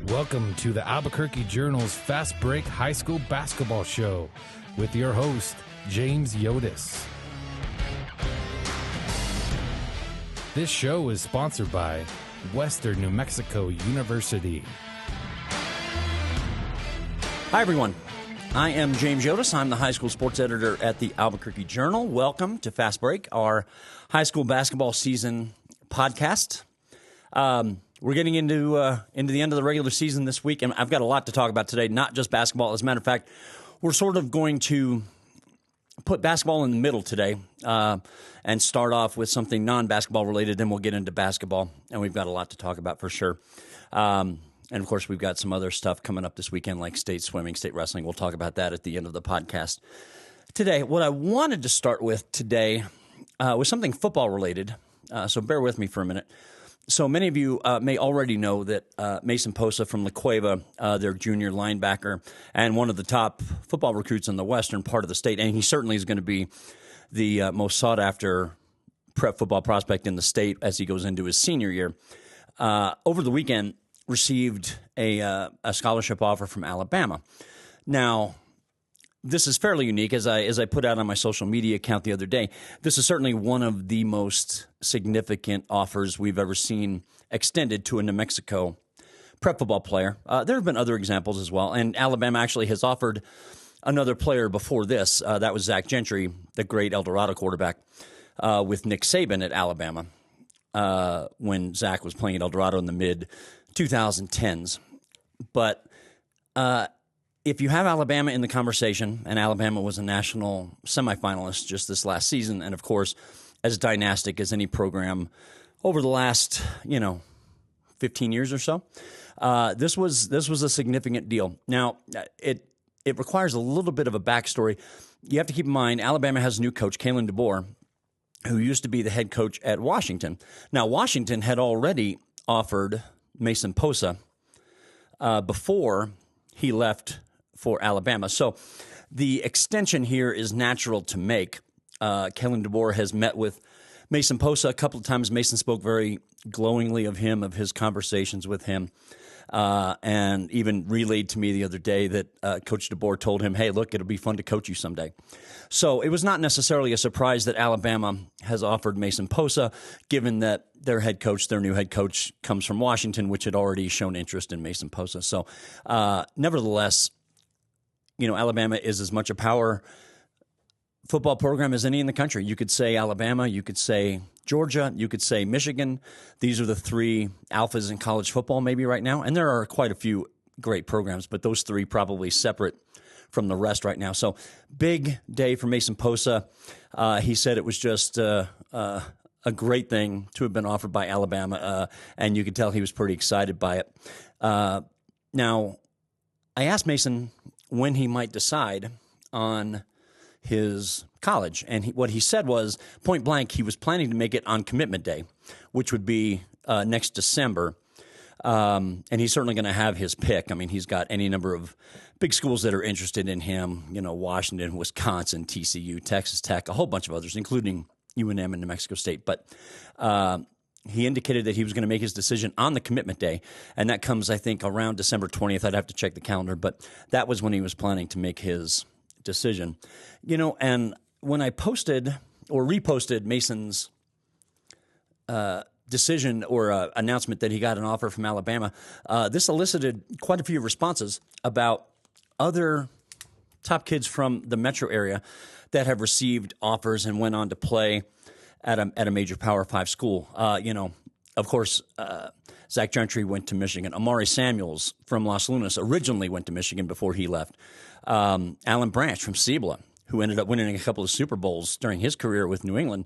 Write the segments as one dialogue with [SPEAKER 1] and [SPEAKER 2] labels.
[SPEAKER 1] Welcome to the Albuquerque Journal's Fast Break High School Basketball Show with your host, James Yodice. This show is sponsored by Western New Mexico University.
[SPEAKER 2] Hi, everyone. I am James Yodice. I'm the high school sports editor at the Albuquerque Journal. Welcome to Fast Break, our high school basketball season podcast. We're getting into the end of the regular season this week, and I've got a lot to talk about today, not just basketball. As a matter of fact, we're sort of going to put basketball in the middle today and start off with something non-basketball related, then we'll get into basketball, and we've got a lot to talk about for sure. And, of course, we've got some other stuff coming up this weekend, like state swimming, state wrestling. We'll talk about that at the end of the podcast. Today, what I wanted to start with today was something football related, so bear with me for a minute. So many of you may already know that Mason Posa from La Cueva, their junior linebacker, and one of the top football recruits in the western part of the state, and he certainly is going to be the most sought-after prep football prospect in the state as he goes into his senior year, over the weekend received a scholarship offer from Alabama. Now, this is fairly unique. As I put out on my social media account the other day, this is certainly one of the most significant offers we've ever seen extended to a New Mexico prep football player. There have been other examples as well, and Alabama actually has offered another player before this. That was Zach Gentry, the great El Dorado quarterback, with Nick Saban at Alabama when Zach was playing at El Dorado in the mid-2010s. But if you have Alabama in the conversation, and Alabama was a national semifinalist just this last season, and of course, as dynastic as any program over the last, 15 years or so, this was a significant deal. Now, it requires a little bit of a backstory. You have to keep in mind, Alabama has a new coach, Kalen DeBoer, who used to be the head coach at Washington. Now, Washington had already offered Mason Posa before he left for Alabama. So the extension here is natural to make. Kalen DeBoer has met with Mason Posa a couple of times. Mason spoke very glowingly of him, of his conversations with him, and even relayed to me the other day that Coach DeBoer told him, hey, look, it'll be fun to coach you someday. So it was not necessarily a surprise that Alabama has offered Mason Posa, given that their new head coach, comes from Washington, which had already shown interest in Mason Posa. So nevertheless, Alabama is as much a power football program as any in the country. You could say Alabama, you could say Georgia, you could say Michigan. These are the three alphas in college football maybe right now. And there are quite a few great programs, but those three probably separate from the rest right now. So big day for Mason Posa. He said it was just a great thing to have been offered by Alabama, and you could tell he was pretty excited by it. Now, I asked Mason when he might decide on his college. And what he said was, point blank, he was planning to make it on commitment day, which would be next December. And he's certainly going to have his pick. I mean, he's got any number of big schools that are interested in him, Washington, Wisconsin, TCU, Texas Tech, a whole bunch of others, including UNM and New Mexico State. But he indicated that he was going to make his decision on the commitment day, and that comes, I think, around December 20th. I'd have to check the calendar, but that was when he was planning to make his decision. And when I posted or reposted Mason's decision or announcement that he got an offer from Alabama, this elicited quite a few responses about other top kids from the metro area that have received offers and went on to play at a major Power 5 school. Of course, Zach Gentry went to Michigan. Amari Samuels from Los Lunas originally went to Michigan before he left. Alan Branch from Cibola, who ended up winning a couple of Super Bowls during his career with New England,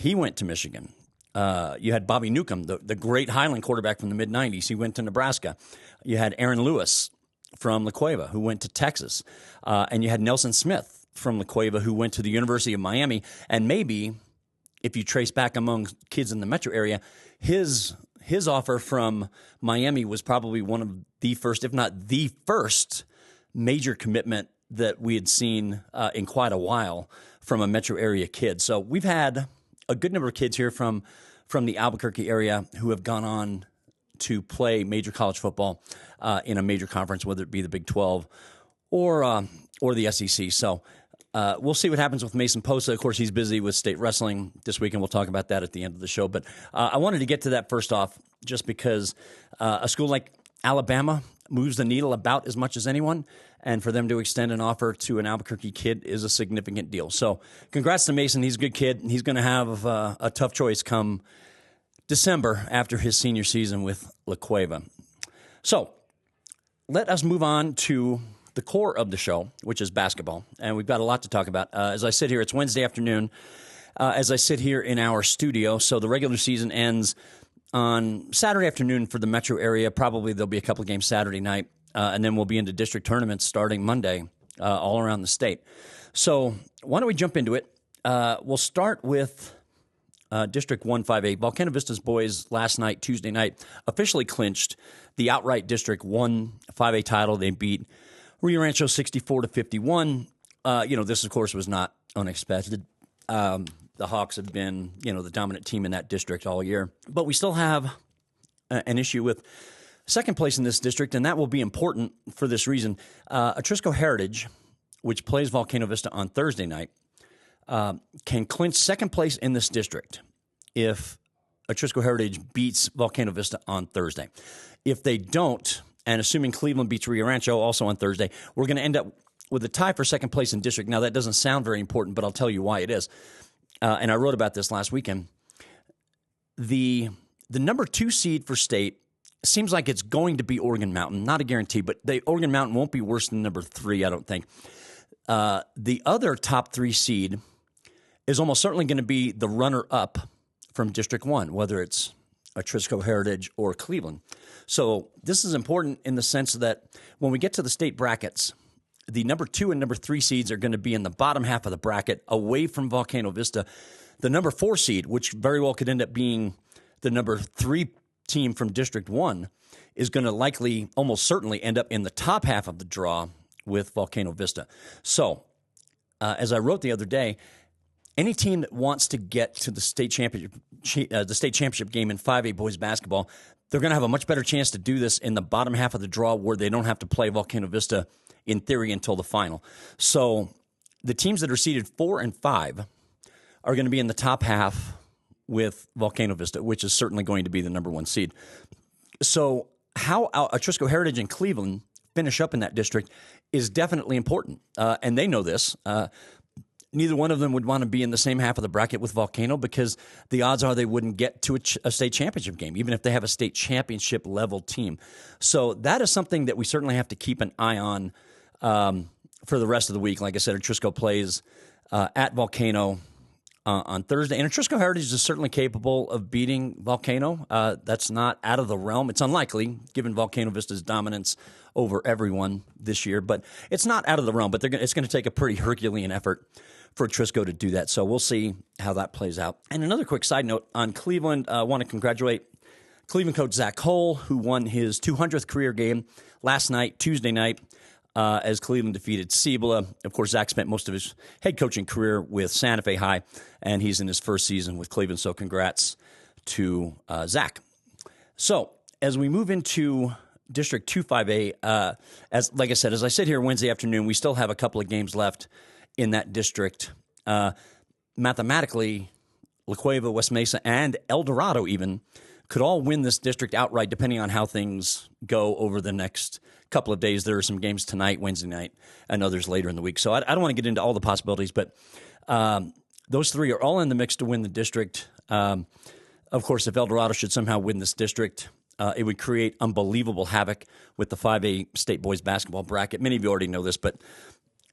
[SPEAKER 2] he went to Michigan. You had Bobby Newcomb, the great Highland quarterback from the mid-'90s. He went to Nebraska. You had Aaron Lewis from La Cueva, who went to Texas. And you had Nelson Smith from La Cueva, who went to the University of Miami. And maybe, if you trace back among kids in the metro area, his offer from Miami was probably one of the first, if not the first, major commitment that we had seen in quite a while from a metro area kid. So we've had a good number of kids here from the Albuquerque area who have gone on to play major college football in a major conference, whether it be the Big 12 or the SEC. So we'll see what happens with Mason Posa. Of course, he's busy with state wrestling this week, and we'll talk about that at the end of the show. But I wanted to get to that first off just because a school like Alabama moves the needle about as much as anyone, and for them to extend an offer to an Albuquerque kid is a significant deal. So congrats to Mason. He's a good kid. He's going to have a tough choice come December after his senior season with La Cueva. So let us move on to the core of the show, which is basketball, and we've got a lot to talk about. As I sit here, it's Wednesday afternoon, as I sit here in our studio, so the regular season ends on Saturday afternoon for the metro area. Probably there'll be a couple of games Saturday night, and then we'll be into district tournaments starting Monday all around the state. So why don't we jump into it? We'll start with District 1-5A. Volcano Vista's boys last night, Tuesday night, officially clinched the outright District 1-5A title. They beat Rio Rancho 64-51. This, of course, was not unexpected. The Hawks have been, the dominant team in that district all year. But we still have an issue with second place in this district, and that will be important for this reason. Atrisco Heritage, which plays Volcano Vista on Thursday night, can clinch second place in this district if Atrisco Heritage beats Volcano Vista on Thursday. If they don't, and assuming Cleveland beats Rio Rancho also on Thursday, we're going to end up with a tie for second place in district. Now, that doesn't sound very important, but I'll tell you why it is. And I wrote about this last weekend. The number 2 seed for state seems like it's going to be Oregon Mountain. Not a guarantee, but Oregon Mountain won't be worse than number 3, I don't think. The other top 3 seed is almost certainly going to be the runner-up from District 1, whether it's Atrisco Heritage or Cleveland. So this is important in the sense that when we get to the state brackets, the number 2 and number 3 seeds are going to be in the bottom half of the bracket away from Volcano Vista. The number 4 seed, which very well could end up being the number 3 team from District 1, is going to likely, almost certainly, end up in the top half of the draw with Volcano Vista. So, as I wrote the other day, any team that wants to get to the state championship game in 5A boys basketball, they're going to have a much better chance to do this in the bottom half of the draw where they don't have to play Volcano Vista in theory until the final. So the teams that are seeded 4 and 5 are going to be in the top half with Volcano Vista, which is certainly going to be the number 1 seed. So how Atrisco Heritage and Cleveland finish up in that district is definitely important, and they know this. Neither one of them would want to be in the same half of the bracket with Volcano because the odds are they wouldn't get to a state championship game, even if they have a state championship level team. So that is something that we certainly have to keep an eye on for the rest of the week. Like I said, Atrisco plays at Volcano on Thursday. And Atrisco Heritage is certainly capable of beating Volcano. That's not out of the realm. It's unlikely, given Volcano Vista's dominance over everyone this year. But it's not out of the realm. But it's going to take a pretty Herculean effort for Atrisco to do that. So we'll see how that plays out. And another quick side note on Cleveland, I want to congratulate Cleveland coach Zach Cole, who won his 200th career game last night, Tuesday night, as Cleveland defeated Cibola. Of course, Zach spent most of his head coaching career with Santa Fe High, and he's in his first season with Cleveland, so congrats to Zach. So as we move into District 2-5A, like I said, as I sit here Wednesday afternoon, we still have a couple of games left in that district. Mathematically, La Cueva, West Mesa, and El Dorado even could all win this district outright, depending on how things go over the next couple of days. There are some games tonight, Wednesday night, and others later in the week. So I don't want to get into all the possibilities, but those 3 are all in the mix to win the district. Of course, if El Dorado should somehow win this district, it would create unbelievable havoc with the 5A state boys basketball bracket. Many of you already know this, but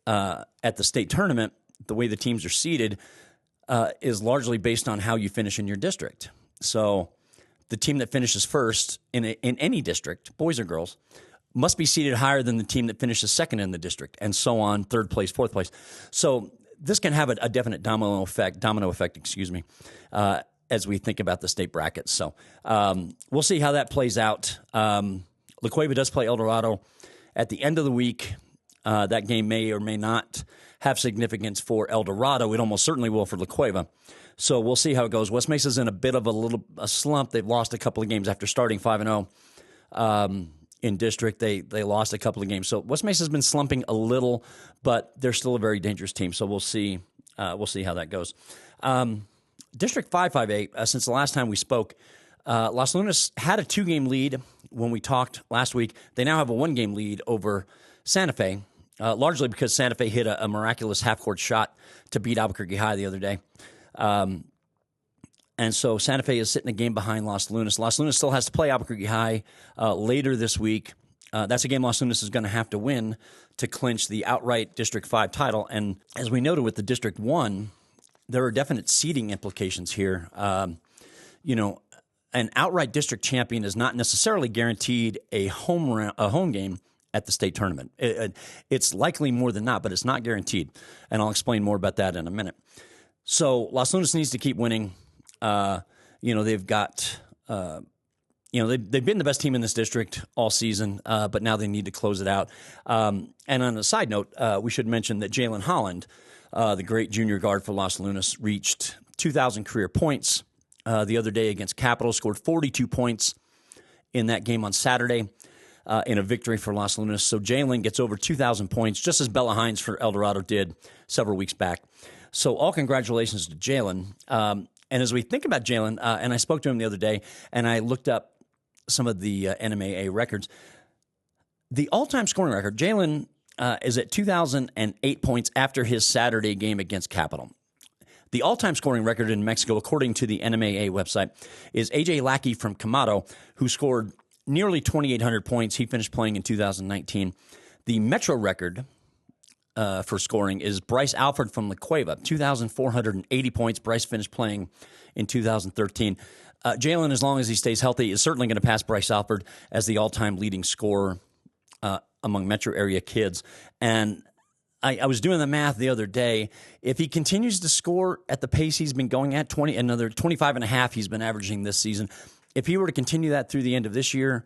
[SPEAKER 2] at the state tournament, the way the teams are seeded is largely based on how you finish in your district. So the team that finishes first in any district, boys or girls, must be seeded higher than the team that finishes second in the district, and so on, third place, fourth place. So this can have a definite domino effect, as we think about the state brackets. So we'll see how that plays out. La Cueva does play El Dorado at the end of the week That game may or may not have significance for El Dorado. It almost certainly will for La Cueva. So we'll see how it goes. West Mesa's in a bit of a slump. They've lost a couple of games after starting 5-0 in district. They lost a couple of games. So West Mesa's been slumping a little, but they're still a very dangerous team. So we'll see. We'll see how that goes. District 558. Since the last time we spoke, Los Lunas had a 2-game lead when we talked last week. They now have a 1-game lead over Santa Fe, largely because Santa Fe hit a miraculous half-court shot to beat Albuquerque High the other day. And so Santa Fe is sitting a game behind Los Lunas. Los Lunas still has to play Albuquerque High later this week. That's a game Los Lunas is going to have to win to clinch the outright District 5 title. And as we noted with the District 1, there are definite seeding implications here. An outright district champion is not necessarily guaranteed a home game at the state tournament. It's likely more than not, but it's not guaranteed. And I'll explain more about that in a minute. So Los Lunas needs to keep winning. They've got, they've been the best team in this district all season, but now they need to close it out. And on a side note, we should mention that Jalen Holland, the great junior guard for Los Lunas, reached 2,000 career points the other day against Capital, scored 42 points in that game on Saturday in a victory for Los Lunas. So Jalen gets over 2,000 points, just as Bella Hines for El Dorado did several weeks back. So all congratulations to Jalen. And as we think about Jalen, and I spoke to him the other day, and I looked up some of the NMAA records, the all-time scoring record, Jalen is at 2,008 points after his Saturday game against Capital. The all-time scoring record in Mexico, according to the NMAA website, is A.J. Lackey from Camado, who scored nearly 2,800 points. He finished playing in 2019. The Metro record for scoring is Bryce Alford from La Cueva, 2,480 points. Bryce finished playing in 2013. Jalen, as long as he stays healthy, is certainly going to pass Bryce Alford as the all-time leading scorer among metro area kids. And I was doing the math the other day. If he continues to score at the pace he's been going at, another 25 and a half he's been averaging this season, if he were to continue that through the end of this year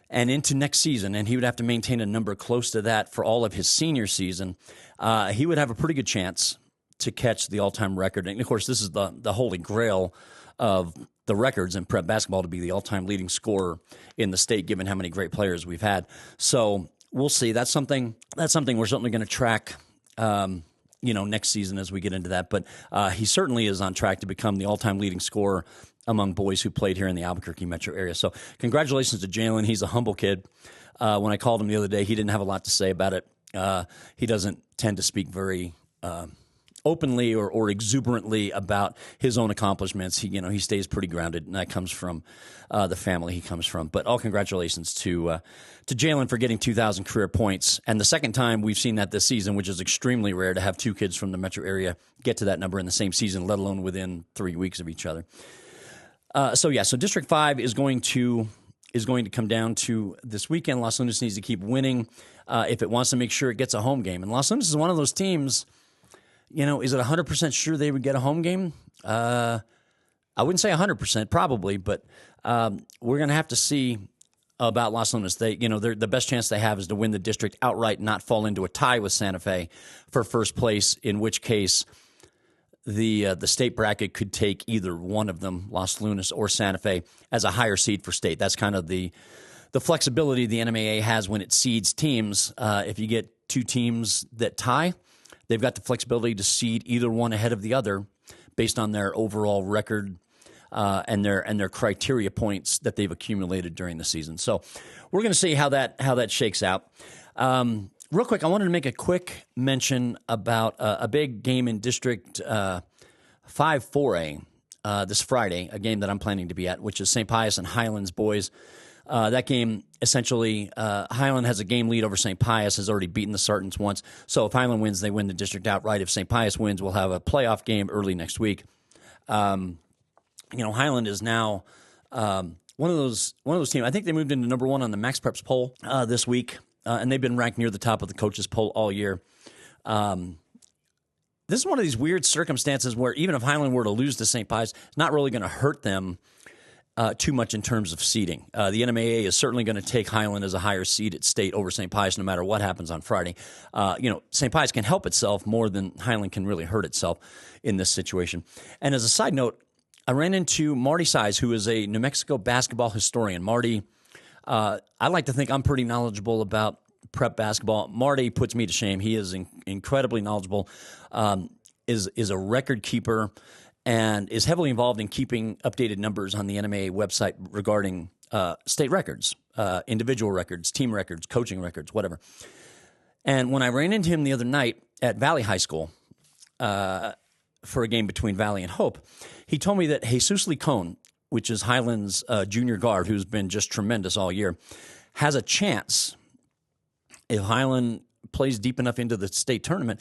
[SPEAKER 2] and into next season, and he would have to maintain a number close to that for all of his senior season, he would have a pretty good chance to catch the all-time record. And, of course, this is the holy grail of the records in prep basketball, to be the all-time leading scorer in the state, given how many great players we've had. So we'll see. That's something we're certainly going to track, next season as we get into that. But he certainly is on track to become the all-time leading scorer among boys who played here in the Albuquerque metro area. So congratulations to Jalen. He's a humble kid. When I called him the other day, he didn't have a lot to say about it. He doesn't tend to speak very openly or exuberantly about his own accomplishments. He stays pretty grounded, and that comes from the family he comes from. But all congratulations to Jalen for getting 2,000 career points, and the second time we've seen that this season, which is extremely rare to have two kids from the metro area get to that number in the same season, let alone within 3 weeks of each other. So District 5 is going to come down to this weekend. Los Lunas needs to keep winning if it wants to make sure it gets a home game. And Los Lunas is one of those teams. Is it 100% sure they would get a home game? I wouldn't say 100%, probably, but we're going to have to see about Los Lunas. The best chance they have is to win the district outright, not fall into a tie with Santa Fe for first place, in which case the state bracket could take either one of them, Los Lunas or Santa Fe, as a higher seed for state. That's kind of the flexibility the NMAA has when it seeds teams. If you get two teams that tie, they've got the flexibility to seed either one ahead of the other based on their overall record and their criteria points that they've accumulated during the season. So we're going to see how that shakes out. Real quick, I wanted to make a quick mention about a big game in District 5-4A this Friday, a game that I'm planning to be at, which is St. Pius and Highlands boys. That game, essentially, Highland has a game lead over St. Pius, has already beaten the Sartans once. So if Highland wins, they win the district outright. If St. Pius wins, we'll have a playoff game early next week. Highland is now one of those teams. I think they moved into number one on the Max Preps poll this week, and they've been ranked near the top of the coaches poll all year. This is one of these weird circumstances where even if Highland were to lose to St. Pius, it's not really going to hurt them too much in terms of seeding. The NMAA is certainly going to take Highland as a higher seed at state over St. Pius no matter what happens on Friday. St. Pius can help itself more than Highland can really hurt itself in this situation. And as a side note, I ran into Marty Size, who is a New Mexico basketball historian. Marty, I like to think I'm pretty knowledgeable about prep basketball. Marty puts me to shame. He is incredibly knowledgeable, is a record keeper, and is heavily involved in keeping updated numbers on the NMAA website regarding state records, individual records, team records, coaching records, whatever. And when I ran into him the other night at Valley High School for a game between Valley and Hope, he told me that Jesus Licon, which is Highland's junior guard, who's been just tremendous all year, has a chance, if Highland plays deep enough into the state tournament,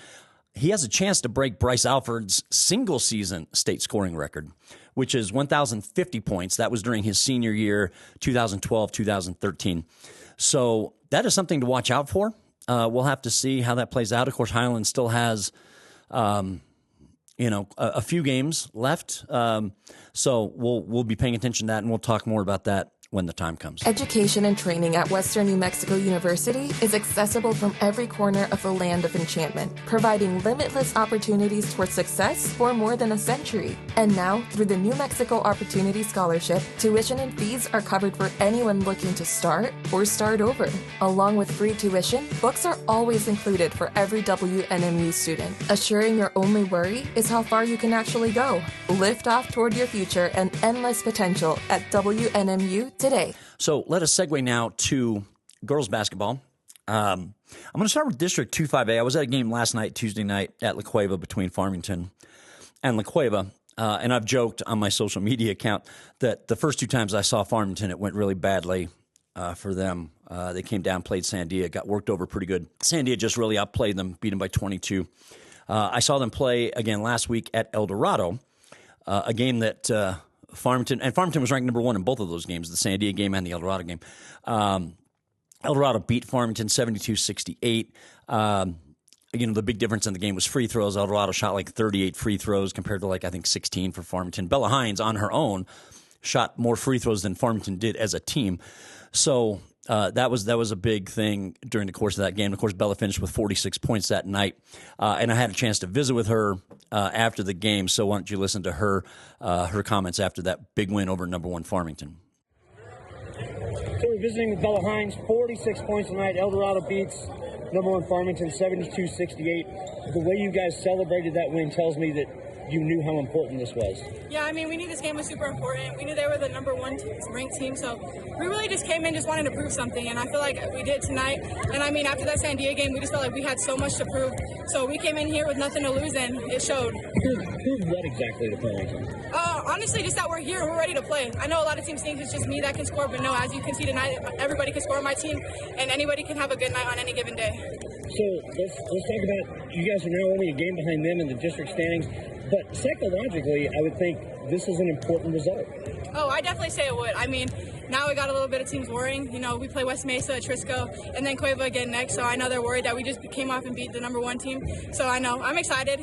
[SPEAKER 2] he has a chance to break Bryce Alford's single-season state scoring record, which is 1,050 points. That was during his senior year, 2012, 2013. So that is something to watch out for. We'll have to see how that plays out. Of course, Highland still has, a few games left. So we'll be paying attention to that, and we'll talk more about that when the time comes.
[SPEAKER 3] Education and training at Western New Mexico University is accessible from every corner of the land of enchantment, providing limitless opportunities toward success for more than a century. And now, through the New Mexico Opportunity Scholarship, tuition and fees are covered for anyone looking to start or start over. Along with free tuition, books are always included for every WNMU student, assuring your only worry is how far you can actually go. Lift off toward your future and endless potential at WNMU today.
[SPEAKER 2] So let us segue now to girls basketball. I'm going to start with District 2-5A. I was at a game last night, Tuesday night, at La Cueva between Farmington and La Cueva. And I've joked on my social media account that the first two times I saw Farmington, it went really badly for them. They came down, played Sandia, got worked over pretty good. Sandia just really outplayed them, beat them by 22. I saw them play again last week at El Dorado, a game that Farmington was ranked number one in both of those games, the Sandia game and the El Dorado game. El Dorado beat Farmington 72-68. The big difference in the game was free throws. El Dorado shot like 38 free throws compared to I think 16 for Farmington. Bella Hines on her own shot more free throws than Farmington did as a team. So that was a big thing during the course of that game. Of course, Bella finished with 46 points that night, and I had a chance to visit with her after the game. So why don't you listen to her comments after that big win over number one Farmington.
[SPEAKER 4] So we're visiting with Bella Hines, 46 points tonight. El Dorado beats number one Farmington 72-68. The way you guys celebrated that win tells me that you knew how important this was.
[SPEAKER 5] Yeah, I mean, we knew this game was super important. We knew they were the number one ranked team, so we really just came in just wanting to prove something, and I feel like we did tonight. And I mean, after that Sandia game, we just felt like we had so much to prove. So we came in here with nothing to lose, and it showed.
[SPEAKER 4] Prove what exactly to Farmington?
[SPEAKER 5] Honestly, just that we're here, we're ready to play. I know a lot of teams think it's just me that can score, but no, as you can see tonight, everybody can score on my team, and anybody can have a good night on any given day.
[SPEAKER 4] So let's talk about, you guys are now only a game behind them in the district standings, but psychologically, I would think this is an important result.
[SPEAKER 5] Oh, I definitely say it would. I mean, now we got a little bit of teams worrying. We play West Mesa, Trisco, and then Cueva again next. So I know they're worried that we just came off and beat the number one team. So I know I'm excited,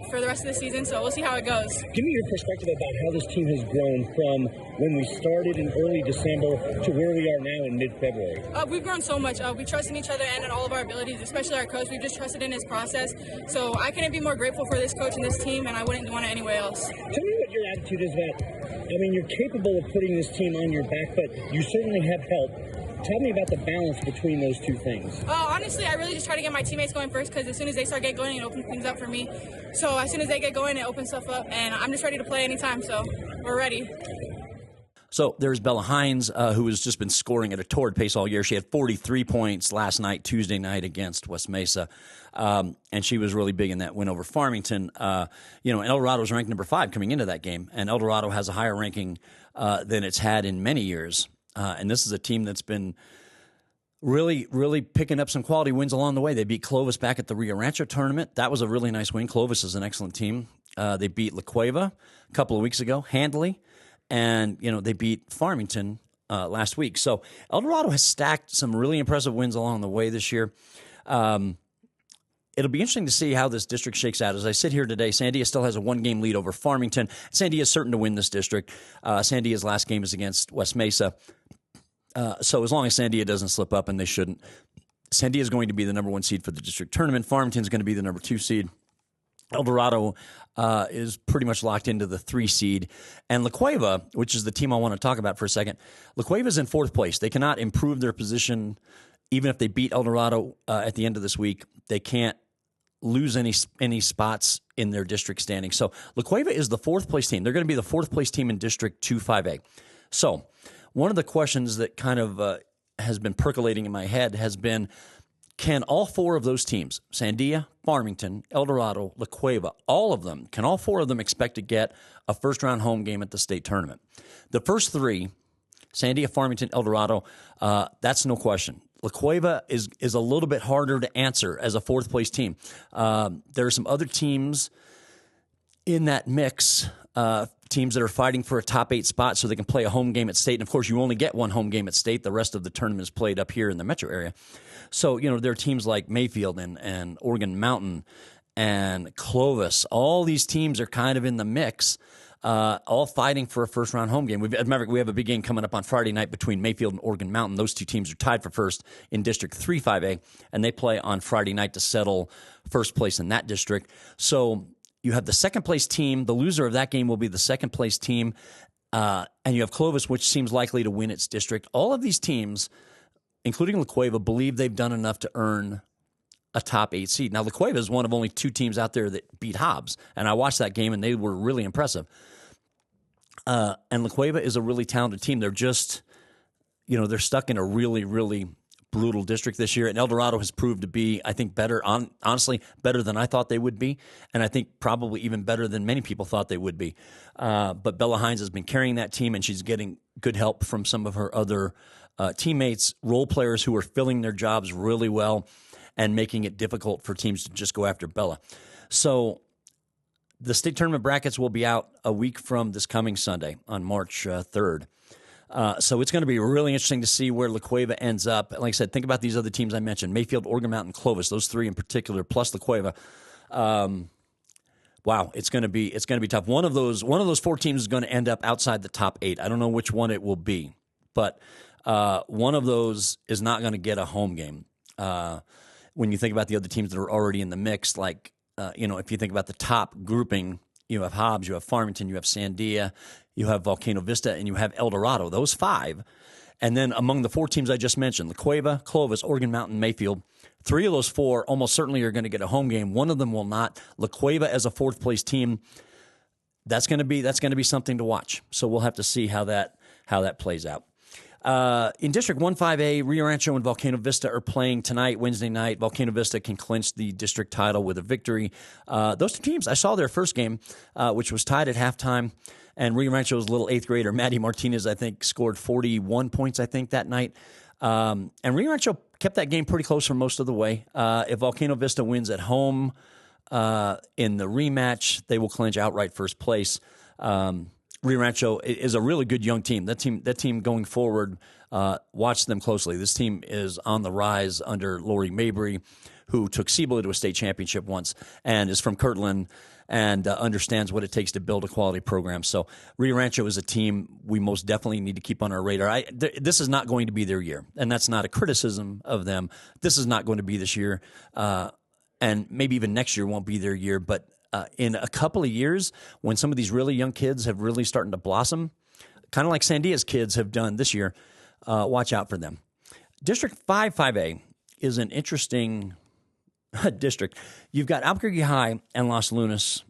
[SPEAKER 5] for the rest of the season. So we'll see how it goes. Give
[SPEAKER 4] me your perspective about how this team has grown from when we started in early December to where we are now in mid-February.
[SPEAKER 5] We've grown so much. We trust in each other and in all of our abilities, especially our coach. We've just trusted in his process. So I couldn't be more grateful for this coach and this team, and I wouldn't want it anywhere else.
[SPEAKER 4] Tell me what your attitude is about. I mean, you're capable of putting this team on your back, but you certainly have help. Tell me about the balance between those two things.
[SPEAKER 5] Honestly, I really just try to get my teammates going first, because as soon as they start getting going, it opens things up for me. So as soon as they get going, it opens stuff up, and I'm just ready to play anytime, so we're ready.
[SPEAKER 2] So there's Bella Hines, who has just been scoring at a torrid pace all year. She had 43 points last night, Tuesday night, against West Mesa, and she was really big in that win over Farmington. El Dorado was ranked number 5 coming into that game, and El Dorado has a higher ranking than it's had in many years. And this is a team that's been really, really picking up some quality wins along the way. They beat Clovis back at the Rio Rancho tournament. That was a really nice win. Clovis is an excellent team. They beat La Cueva a couple of weeks ago, handily. And, they beat Farmington last week. So El Dorado has stacked some really impressive wins along the way this year. it'll be interesting to see how this district shakes out. As I sit here today, Sandia still has a 1-game lead over Farmington. Sandia is certain to win this district. Sandia's last game is against West Mesa. So as long as Sandia doesn't slip up, and they shouldn't, Sandia is going to be the number 1 seed for the district tournament. Farmington is going to be the number 2 seed. El Dorado is pretty much locked into the 3 seed. And La Cueva, which is the team I want to talk about for a second, La Cueva is in 4th place. They cannot improve their position. Even if they beat El Dorado at the end of this week, they can't lose any spots in their district standing. So La Cueva is the 4th place team. They're going to be the 4th place team in District 2-5A. So one of the questions that kind of has been percolating in my head has been, can all 4 of those teams, Sandia, Farmington, El Dorado, La Cueva, can all 4 of them expect to get a first-round home game at the state tournament? The first 3, Sandia, Farmington, El Dorado, that's no question. La Cueva is a little bit harder to answer as a 4th-place team. There are some other teams in that mix, teams that are fighting for a top 8 spot so they can play a home game at state. And, of course, you only get 1 home game at state. The rest of the tournament is played up here in the metro area. So, there are teams like Mayfield and Oregon Mountain and Clovis. All these teams are kind of in the mix, all fighting for a first-round home game. We have a big game coming up on Friday night between Mayfield and Oregon Mountain. Those 2 teams are tied for first in District 3-5A, and they play on Friday night to settle first place in that district. So you have the second-place team. The loser of that game will be the second-place team, and you have Clovis, which seems likely to win its district. All of these teams, including La Cueva, believe they've done enough to earn a top 8 seed. Now, La Cueva is one of only 2 teams out there that beat Hobbs, and I watched that game, and they were really impressive. And La Cueva is a really talented team. They're just, they're stuck in a really, really brutal district this year, and El Dorado has proved to be, I think, better, honestly, better than I thought they would be, and I think probably even better than many people thought they would be. But Bella Hines has been carrying that team, and she's getting good help from some of her other teammates, role players who are filling their jobs really well and making it difficult for teams to just go after Bella. So the state tournament brackets will be out a week from this coming Sunday on March 3rd. So it's going to be really interesting to see where La Cueva ends up. Like I said, think about these other teams I mentioned, Mayfield, Oregon Mountain, Clovis, those 3 in particular, plus La Cueva. Wow, it's going to be tough. One of those 4 teams is going to end up outside the top 8. I don't know which one it will be, but one of those is not going to get a home game. When you think about the other teams that are already in the mix, like, if you think about the top grouping, you have Hobbs, you have Farmington, you have Sandia, you have Volcano Vista, and you have El Dorado, those 5. And then among the 4 teams I just mentioned, La Cueva, Clovis, Oregon Mountain, Mayfield, 3 of those 4 almost certainly are going to get a home game. One of them will not. La Cueva as a 4th-place team, that's going to be something to watch. So we'll have to see how that plays out. In District 1-5A, Rio Rancho and Volcano Vista are playing tonight, Wednesday night. Volcano Vista can clinch the district title with a victory. Those 2 teams, I saw their first game, which was tied at halftime, and Rio Rancho's little 8th grader, Maddie Martinez, I think, scored 41 points, that night. And Rio Rancho kept that game pretty close for most of the way. If Volcano Vista wins at home in the rematch, they will clinch outright first place. Rio Rancho is a really good young team. That team going forward, watch them closely. This team is on the rise under Lori Mabry, who took Cibola to a state championship once and is from Kirtland and understands what it takes to build a quality program. So Rio Rancho is a team we most definitely need to keep on our radar. This is not going to be their year, and that's not a criticism of them. This is not going to be this year, and maybe even next year won't be their year, but in a couple of years, when some of these really young kids have really starting to blossom, kind of like Sandia's kids have done this year, watch out for them. District 5-5A is an interesting district. You've got Albuquerque High and Los Lunas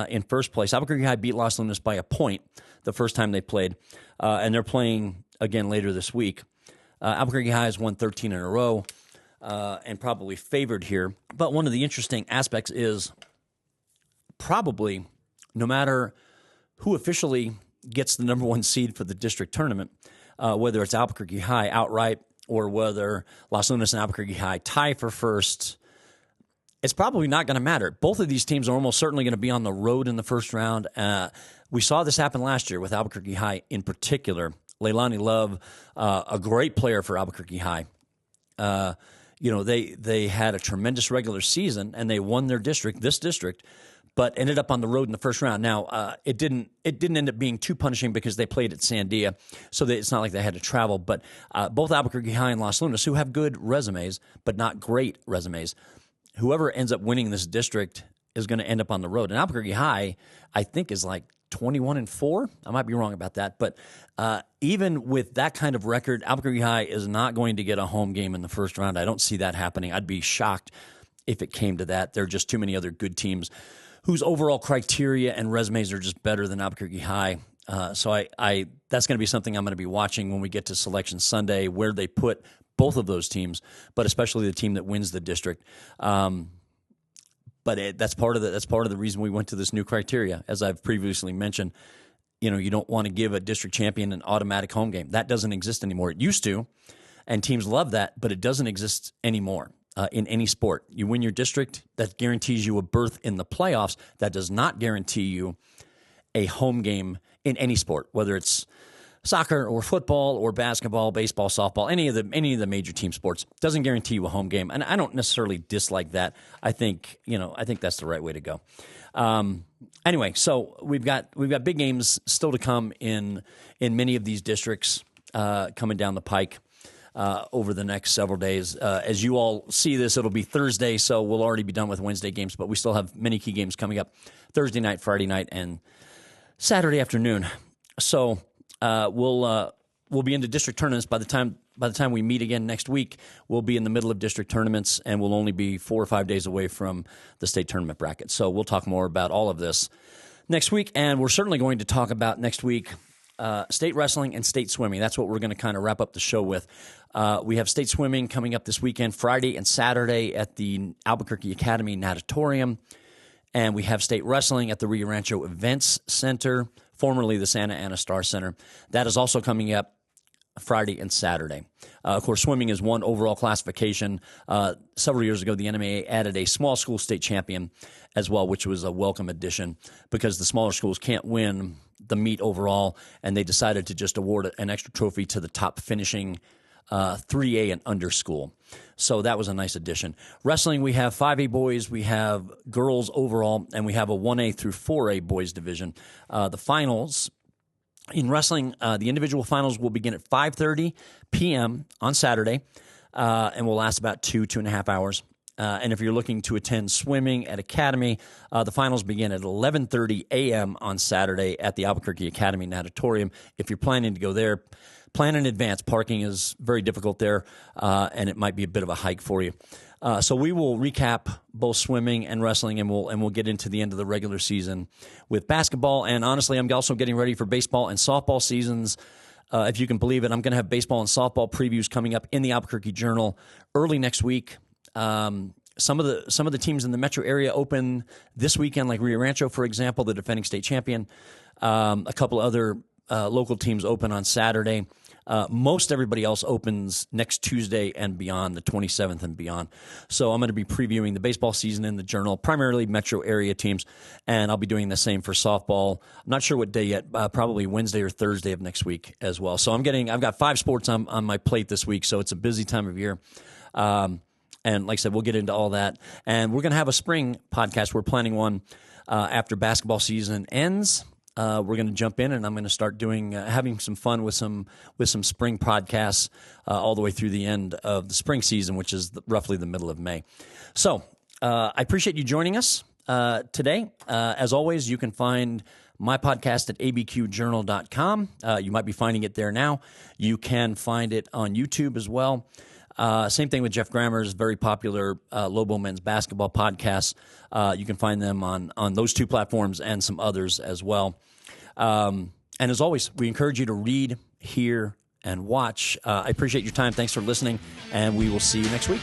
[SPEAKER 2] in first place. Albuquerque High beat Los Lunas by a point the first time they played, and they're playing again later this week. Albuquerque High has won 13 in a row and probably favored here. But one of the interesting aspects is probably no matter who officially gets the number 1 seed for the district tournament, whether it's Albuquerque High outright or whether Los Lunas and Albuquerque High tie for first, it's probably not going to matter. Both of these teams are almost certainly going to be on the road in the first round. We saw this happen last year with Albuquerque High in particular. Leilani Love, a great player for Albuquerque High, they had a tremendous regular season and they won their this district, but ended up on the road in the first round. Now, it didn't end up being too punishing because they played at Sandia, so it's not like they had to travel. But both Albuquerque High and Los Lunas, who have good resumes but not great resumes, whoever ends up winning this district is going to end up on the road. And Albuquerque High, I think, is like 21-4. I might be wrong about that, but even with that kind of record, Albuquerque High is not going to get a home game in the first round. I don't see that happening. I'd be shocked if it came to that. There are just too many other good teams whose overall criteria and resumes are just better than Albuquerque High. So I that's going to be something I'm going to be watching when we get to Selection Sunday, where they put both of those teams, but especially the team that wins the district. But that's part of the reason we went to this new criteria, as I've previously mentioned. You don't want to give a district champion an automatic home game. That doesn't exist anymore. It used to, and teams love that, but it doesn't exist anymore. In any sport, you win your district, that guarantees you a berth in the playoffs. That does not guarantee you a home game in any sport, whether it's soccer or football or basketball, baseball, softball, any of the major team sports. Doesn't guarantee you a home game, and I don't necessarily dislike that. I think that's the right way to go. Anyway, so we've got big games still to come in many of these districts coming down the pike. Over the next several days. As you all see this, it'll be Thursday, so we'll already be done with Wednesday games, but we still have many key games coming up Thursday night, Friday night, and Saturday afternoon. So we'll be into district tournaments by the time we meet again next week. We'll be in the middle of district tournaments, and we'll only be 4 or 5 days away from the state tournament bracket. So we'll talk more about all of this next week, and we're certainly going to talk about next week state wrestling and state swimming. That's what we're going to kind of wrap up the show with. We have state swimming coming up this weekend, Friday and Saturday at the Albuquerque Academy Natatorium. And we have state wrestling at the Rio Rancho Events Center, formerly the Santa Ana Star Center. That is also coming up Friday and Saturday. Of course, swimming is one overall classification. Several years ago, the NMAA added a small school state champion as well, which was a welcome addition because the smaller schools can't win the meet overall, and they decided to just award an extra trophy to the top finishing 3A and under school. So that was a nice addition. Wrestling, we have 5A boys, we have girls overall, and we have a 1A through 4A boys division. The finals in wrestling, the individual finals will begin at 5:30 p.m. on Saturday and will last about 2.5 hours. And if you're looking to attend swimming at Academy, the finals begin at 11:30 a.m. on Saturday at the Albuquerque Academy Natatorium. If you're planning to go there, plan in advance. Parking is very difficult there, and it might be a bit of a hike for you. So we will recap both swimming and wrestling, and we'll get into the end of the regular season with basketball. And honestly, I'm also getting ready for baseball and softball seasons. If you can believe it, I'm going to have baseball and softball previews coming up in the Albuquerque Journal early next week. Some of the teams in the metro area open this weekend, like Rio Rancho, for example, the defending state champion. A couple other local teams open on Saturday. Most everybody else opens next Tuesday and beyond, the 27th and beyond. So I'm going to be previewing the baseball season in the Journal, primarily metro area teams, and I'll be doing the same for softball. I'm not sure what day yet, probably Wednesday or Thursday of next week as well. So I've got 5 sports on my plate this week, so it's a busy time of year. And like I said, we'll get into all that. And we're going to have a spring podcast. We're planning one after basketball season ends. We're going to jump in, and I'm going to start having some fun with some spring podcasts all the way through the end of the spring season, which is roughly the middle of May. So I appreciate you joining us today. As always, you can find my podcast at abqjournal.com. You might be finding it there now. You can find it on YouTube as well. Same thing with Jeff Grammer's very popular Lobo men's basketball podcasts. You can find them on those 2 platforms and some others as well. And as always, we encourage you to read, hear, and watch. I appreciate your time. Thanks for listening, and we will see you next week.